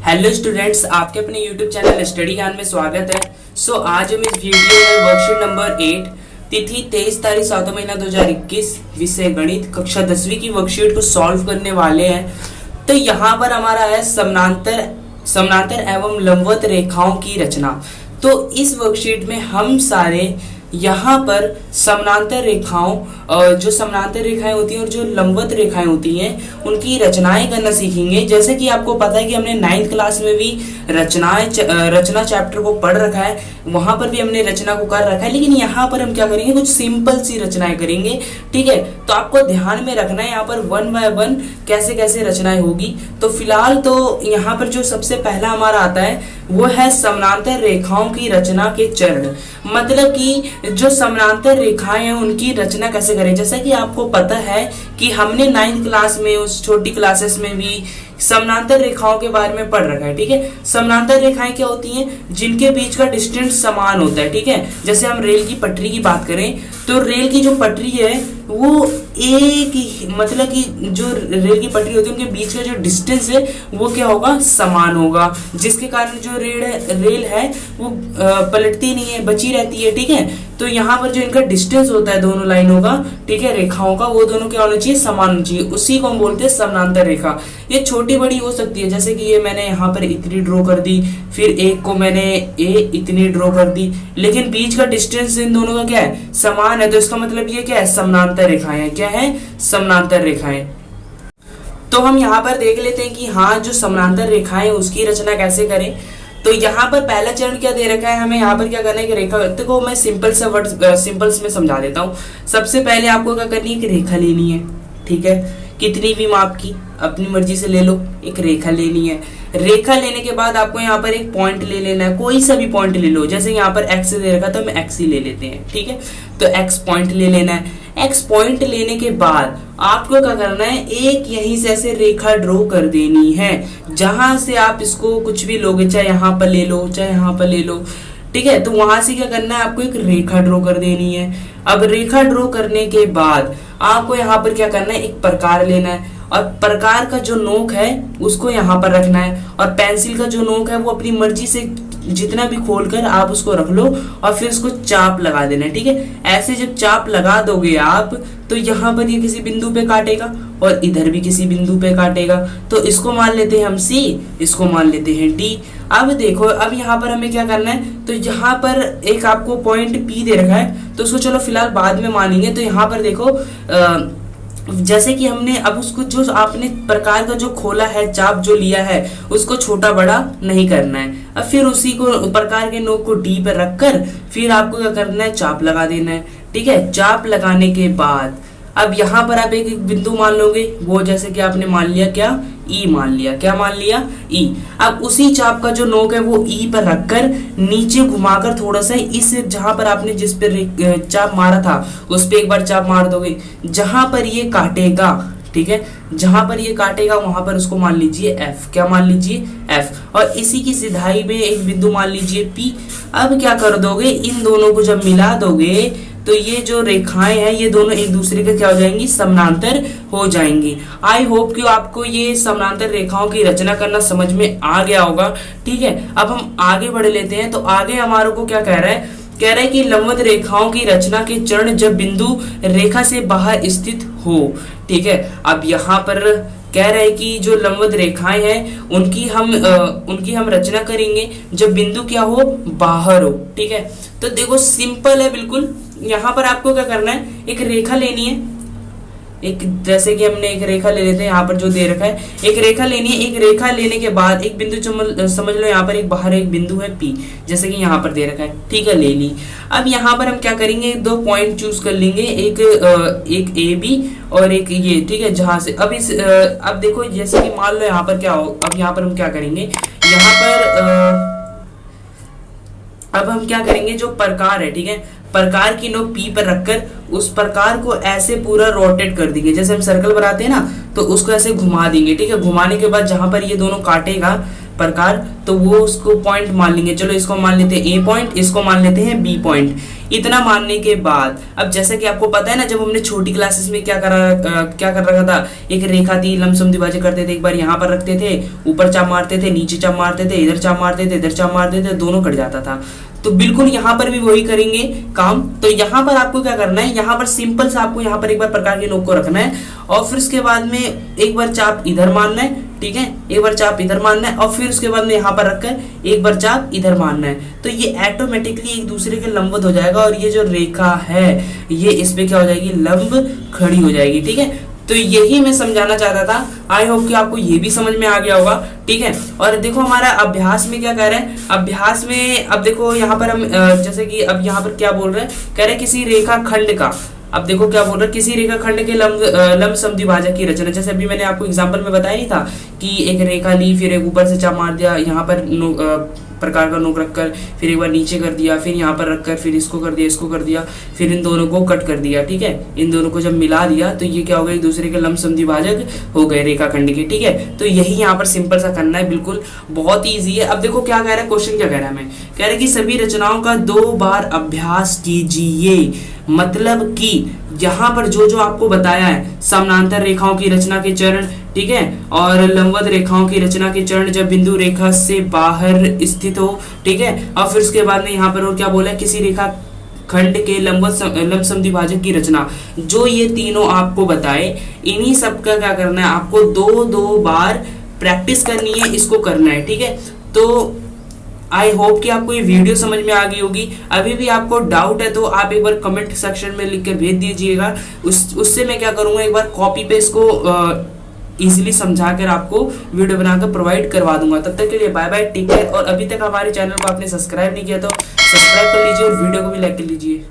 Hello students, आपके अपने YouTube channel study ज्ञान में स्वागत है। आज हम इस वीडियो में वर्कशीट नंबर 8 तिथि 23 तारीख 7 महीना 2021 विषय गणित कक्षा 10वीं की वर्कशीट को सॉल्व करने वाले हैं। तो यहाँ पर हमारा है समानांतर एवं लंबवत रेखाओं की रचना। तो इस वर्कशीट में हम सारे यहाँ पर समानांतर रेखाओं जो समानांतर रेखाएं होती हैं और जो लंबवत रेखाएं होती हैं उनकी रचनाएं करना सीखेंगे। जैसे कि आपको पता है कि हमने 9th क्लास में भी रचना चैप्टर को पढ़ रखा है, वहां पर भी हमने रचना को कर रखा है, लेकिन यहाँ पर हम क्या करेंगे, कुछ सिंपल सी रचनाएं करेंगे। ठीक है, तो आपको ध्यान में रखना है यहाँ पर 1 बाय 1 कैसे कैसे रचनाएं होगी। तो फिलहाल तो यहाँ पर जो सबसे पहला हमारा आता है वो है समानांतर रेखाओं की रचना के चरण। मतलब कि जो समानांतर रेखाएं हैं उनकी रचना कैसे करें। जैसा कि आपको पता है कि हमने 9th क्लास में, उस छोटी क्लासेस में भी समानांतर रेखाओं के बारे में पढ़ रखा है। ठीक है, समानांतर रेखाएं क्या होती हैं, जिनके बीच का डिस्टेंस समान होता है। ठीक है, जैसे हम रेल की पटरी की बात करें तो रेल की जो पटरी है वो एक ही, मतलब कि जो रेल की पटरी होती है उनके बीच का जो डिस्टेंस है वो क्या होगा, समान होगा, जिसके कारण जो रेल है वो पलटती नहीं है, बची रहती है। ठीक है, तो यहाँ पर जो इनका डिस्टेंस होता है दोनों लाइनों का, ठीक है, रेखाओं का, वो दोनों क्या होना चाहिए, समान होना चाहिए। उसी को हम बोलते हैं समानांतर रेखा। ये छोटी बड़ी हो सकती है, जैसे कि ये मैंने यहाँ पर इतनी ड्रॉ कर दी, फिर एक को मैंने इतनी ड्रॉ कर दी, लेकिन बीच का डिस्टेंस इन दोनों का क्या है, समान है। तो इसका मतलब ये क्या है, समानांतर रेखाएं हैं। क्या है, समानांतर रेखाएं। तो हम यहाँ पर देख लेते हैं कि हाँ, जो समानांतर रेखाएं उसकी रचना कैसे करें। तो यहाँ पर पहला चरण क्या दे रखा है, हमें यहाँ पर क्या करना है कि रेखा को मैं सिंपल्स में समझा देता हूँ। सबसे पहले आपको क्या करनी है कि रेखा लेनी है। ठीक है, कितनी भी माप की अपनी मर्जी से ले लो, एक रेखा लेनी है। रेखा लेने के बाद आपको यहाँ पर एक पॉइंट ले लेना है, कोई सा भी पॉइंट ले लो। जैसे यहाँ पर एक्स दे रखा तो हम एक्स ही ले लेते हैं। ठीक है, तो एक्स पॉइंट ले लेना है। एक्स पॉइंट लेने के बाद आपको क्या करना है, एक यहीं से ऐसे रेखा ड्रॉ कर देनी है। जहां से आप इसको कुछ भी लोगे, चाहे यहाँ पर ले लो, चाहे यहाँ पर ले लो। ठीक है, तो वहां से क्या करना है, आपको एक रेखा ड्रॉ कर देनी है। अब रेखा ड्रॉ करने के बाद आपको यहाँ पर क्या करना है, एक प्रकार लेना है, और प्रकार का जो नोक है उसको यहाँ पर रखना है, और पेंसिल का जो नोक है वो अपनी मर्जी से जितना भी खोलकर आप उसको रख लो, और फिर उसको चाप लगा देना है। ठीक है, ऐसे जब चाप लगा दोगे आप, तो यहाँ पर ये किसी बिंदु पे काटेगा और इधर भी किसी बिंदु पे काटेगा। तो इसको मान लेते हैं हम C, इसको मान लेते हैं D। अब देखो, अब यहाँ पर हमें क्या करना है, तो यहाँ पर एक आपको पॉइंट P दे रखा है, तो उसको चलो फिलहाल बाद में मानेंगे। तो यहाँ पर देखो जैसे कि हमने अब उसको, जो आपने प्रकार का जो खोला है, चाप जो लिया है, उसको छोटा बड़ा नहीं करना है। अब फिर उसी को प्रकार के नोक को डी पर रखकर फिर आपको क्या करना है, चाप लगा देना है। ठीक है, चाप लगाने के बाद अब यहाँ पर आप एक एक बिंदु मान लोगे, वो जैसे कि आपने मान लिया क्या, ई मान लिया। क्या मान लिया, ई। अब उसी चाप का जो नोक है वो ई पर रखकर नीचे घुमाकर थोड़ा सा इस, जहां पर आपने जिस पर चाप मारा था उस पर एक बार चाप मार दोगे, जहां पर ये काटेगा। ठीक है, जहां पर ये काटेगा वहां पर उसको मान लीजिए एफ। क्या मान लीजिए, एफ। और इसी की सिधाई में एक बिंदु मान लीजिए पी। अब क्या कर दोगे, इन दोनों को जब मिला दोगे तो ये जो रेखाएं हैं ये दोनों एक दूसरे के क्या हो जाएंगी, समानांतर हो जाएंगी। आई होप कि आपको ये समानांतर रेखाओं की रचना करना समझ में आ गया होगा। ठीक है, अब हम आगे बढ़ लेते हैं। तो आगे हमारे को क्या कह रहा है कि लंबवत रेखाओं की रचना के चरण जब बिंदु रेखा से बाहर स्थित हो। ठीक है, अब यहाँ पर कह रहे हैं कि जो लंबवत रेखाएं हैं उनकी हम रचना करेंगे जब बिंदु क्या हो, बाहर हो। ठीक है, तो देखो सिंपल है बिल्कुल। यहाँ पर आपको क्या करना है, एक रेखा लेनी है। एक, जैसे कि हमने एक रेखा ले लेते हैं, यहाँ पर जो दे रखा है, एक रेखा लेनी है। एक रेखा लेने के बाद एक बिंदु समझ लो, यहाँ पर एक बाहर एक बिंदु है P, जैसे कि यहाँ पर दे रखा है। ठीक है, ले ली। अब यहाँ पर हम क्या करेंगे, दो पॉइंट चूज कर लेंगे, एक AB और एक ये। ठीक है, जहां से अब देखो, जैसे कि मान लो यहाँ पर क्या हो, अब यहाँ पर हम क्या करेंगे, यहाँ पर अब हम क्या करेंगे, जो प्रकार है, ठीक है, प्रकार की नोक P पर रखकर उस प्रकार को ऐसे पूरा रोटेट कर देंगे। जैसे हम सर्कल बनाते हैं ना, तो उसको ऐसे घुमा देंगे। ठीक है, घुमाने के बाद जहां पर ये दोनों काटेगा प्रकार, तो वो उसको पॉइंट मान लेंगे। चलो इसको मान लेते हैं ए पॉइंट, इसको मान लेते हैं बी पॉइंट। इतना मानने के बाद अब जैसे कि आपको पता है ना, जब हमने छोटी क्लासेस में क्या कर रखा था, एक रेखा थी, लमसम द्विभाजक करते थे, एक बार यहाँ पर रखते थे, ऊपर चाप मारते थे, नीचे चाप मारते थे, इधर चाप मारते थे, इधर चाप मारते थे, दोनों कट जाता था। तो बिल्कुल यहाँ पर भी वही करेंगे काम। तो यहाँ पर आपको क्या करना है, यहाँ पर सिंपल सा आपको यहाँ पर एक बार प्रकार के नोक को रखना है और फिर उसके बाद में एक बार चाप इधर मारना है, ठीक है, एक बार चाप इधर मारना है और फिर उसके बाद में यहाँ पर रखकर एक बार चाप इधर मारना है। तो ये ऑटोमेटिकली एक दूसरे के लंबवत हो जाएगा और ये जो रेखा है ये इस पे क्या हो जाएगी, लंब खड़ी हो जाएगी, ठीक है। तो यही मैं समझाना चाहता था। आई होप कि आपको ये भी समझ में आ गया होगा, ठीक है। और देखो हमारा अभ्यास में क्या कह रहे हैं, अभ्यास में अब देखो यहाँ पर हम जैसे कि अब यहाँ पर क्या बोल रहे हैं, कह रहे हैं किसी रेखा खंड का, अब देखो क्या बोल रहा है, किसी रेखा खंड के लंब समद्विभाजक की रचना। जैसे अभी मैंने आपको एग्जांपल में बताया नहीं था कि एक रेखा ली, फिर एक ऊपर से चाप मार दिया, यहाँ पर प्रकार का नोक रखकर, फिर एक बार नीचे कर दिया, फिर यहाँ पर रखकर, फिर इसको कर दिया, इसको कर दिया, फिर इन दोनों को कट कर दिया, ठीक है। इन दोनों को जब मिला दिया तो ये क्या हो गया, एक दूसरे के लंब समद्विभाजक हो गए रेखाखंड के, ठीक है। तो यही यहाँ पर सिंपल सा करना है, बिल्कुल बहुत ही ईजी है। अब देखो क्या कह रहा है क्वेश्चन, क्या कह रहा है, मैं कह रहा है कि सभी रचनाओं का 2 बार अभ्यास कीजिए। मतलब कि यहाँ पर जो जो आपको बताया है, समानांतर रेखाओं की रचना के चरण, ठीक है, और लंबवत रेखाओं की रचना के चरण जब बिंदु रेखा से बाहर स्थित हो, ठीक है। और फिर उसके बाद में यहाँ पर और क्या बोला है, किसी रेखा खंड के लंब समद्विभाजक की रचना, जो ये तीनों आपको बताए, इन्हीं सब का क्या करना है, आपको 2 बार प्रैक्टिस करनी है, इसको करना है, ठीक है। तो आई होप कि आपको ये वीडियो समझ में आ गई होगी। अभी भी आपको डाउट है तो आप एक बार कमेंट सेक्शन में लिख कर भेज दीजिएगा, उससे मैं क्या करूँगा, एक बार कॉपी पे इसको इजीली समझा कर आपको वीडियो बनाकर प्रोवाइड करवा दूंगा। तब तक के लिए बाय बाय, टेक केयर। और अभी तक हमारे चैनल को आपने सब्सक्राइब नहीं किया तो सब्सक्राइब कर लीजिए और वीडियो को भी लाइक कर लीजिए।